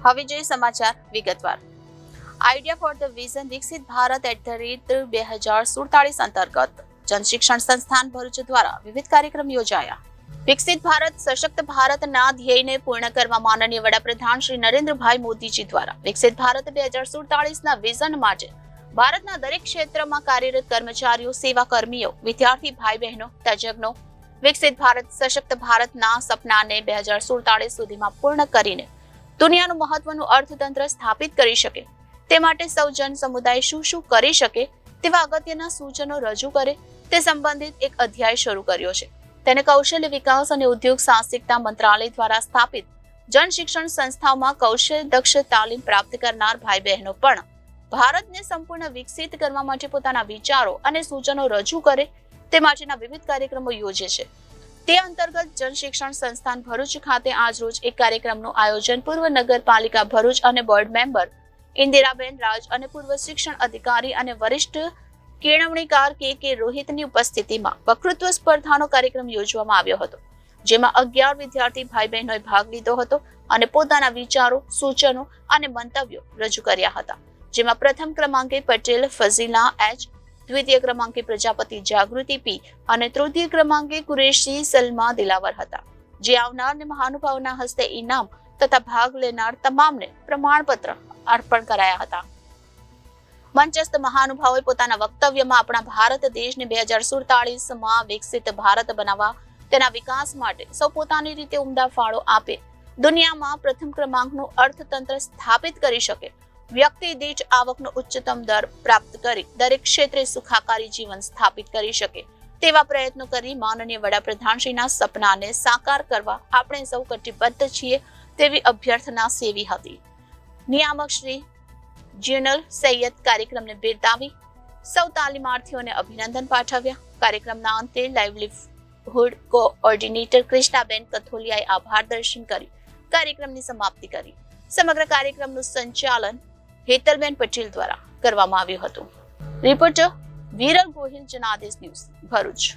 હવે જોઈએ સમાચાર વિગતવાર. આઈડિયા ફોર ધ વિઝન વિકસિત ભારત @2047 અંતર્ગત જનશિક્ષણ સંસ્થાન ભરૂચ દ્વારા વિવિધ કાર્યક્રમ યોજાયા. વિકસિત ભારત સશક્ત ભારતના ધ્યેયને પૂર્ણ કરવા માનનીય વડાપ્રધાન શ્રી નરેન્દ્રભાઈ મોદીજી દ્વારા વિકસિત ભારત 2047ના વિઝન માટે ભારતના દરેક ક્ષેત્રમાં કાર્યરત કર્મચારીઓ, સેવાકર્મીઓ, વિદ્યાર્થી ભાઈ બહેનો, તજજ્ઞો વિકસિત ભારત સશક્ત ભારતના સપનાને 2047 સુધીમાં પૂર્ણ કરીને દુનિયાનું મહત્વનું અર્થતંત્ર સ્થાપિત કરી શકે તે માટે સૌ જન સમુદાય શું કરી શકે તેવા અગત્યના સૂચનો રજૂ કરે તે સંબંધિત એક અધ્યાય શરૂ કર્યો છે. તેને કૌશલ્ય વિકાસ અને ઉદ્યોગ સાહસિકતા મંત્રાલય દ્વારા સ્થાપિત જન શિક્ષણ સંસ્થાઓમાં કૌશલ્ય દક્ષ તાલીમ પ્રાપ્ત કરનાર ભાઈ બહેનો પણ ભારતને સંપૂર્ણ વિકસિત કરવા માટે પોતાના વિચારો અને સૂચનો રજૂ કરે તે માટેના વિવિધ કાર્યક્રમો યોજે છે. તે અંતર્ગત જન શિક્ષણ સંસ્થાન ભરૂચ ખાતે આજરોજ એક કાર્યક્રમનું આયોજન પૂર્વ નગરપાલિકા ભરૂચ અને બોર્ડ મેમ્બર ઇન્દિરાબેન રાજ અને પૂર્વ શિક્ષણ અધિકારી અને વરિષ્ઠ કેળવણીકાર કે રોહિતની ઉપસ્થિતિમાં વક્તૃત્વ સ્પર્ધાનો કાર્યક્રમ યોજવામાં આવ્યો હતો, જેમાં 11 વિદ્યાર્થી ભાઈ બહેનોએ ભાગ લીધો હતો અને પોતાના વિચારો, સૂચનો અને મંતવ્યો રજૂ કર્યા હતા, જેમાં પ્રથમ ક્રમાંકે પટેલ ફઝીલા એચ, દ્વિતીય ક્રમાંકે પ્રજાપતિ જાગૃતિ પી અને તૃતીય ક્રમાંકે કુરેશી સલમા દિલાવર હતા, જે આવનારને મહાનુભાવોના હસ્તે ઇનામ તથા ભાગ લેનાર તમામને પ્રમાણપત્ર અર્પણ કરાયા હતા. મંચસ્થ મહાનુભાવોએ પોતાના વક્તવ્યમાં આપણા ભારત દેશને 2047માં વિકસિત ભારત બનાવવા, તેના વિકાસ માટે સૌ પોતાની રીતે ઉમદા ફાળો આપે, દુનિયામાં પ્રથમ ક્રમાંકનું અર્થતંત્ર સ્થાપિત કરી શકે, વ્યક્તિ દીઠ આવકનો ઉચ્ચતમ દર પ્રાપ્ત કરી દરેક ક્ષેત્રે સુખાકારી જીવન સ્થાપિત કરી શકે તેવા પ્રયત્નો કરી માનનીય વડાપ્રધાનશ્રીના સપનાને સાકાર કરવા આપણે સૌ કટિબદ્ધ છીએ તેવી અભ્યર્થના સેવી હતી. નિયામક શ્રી જ્યુનલ સૈયદ કાર્યક્રમને બિરદાવી સૌ તાલીમાર્થીઓને અભિનંદન પાઠવ્યા. કાર્યક્રમના અંતે લાઇવલીહુડ કોઓર્ડિનેટર કૃષ્ણાબેન કથોલિયાએ આભાર દર્શન કરી કાર્યક્રમની સમાપ્તિ કરી. સમગ્ર કાર્યક્રમનું સંચાલન હેતલબેન પટેલ દ્વારા કરવામાં આવ્યું હતું. Reporter Viral Gohil, Janadesh news, Bharuch.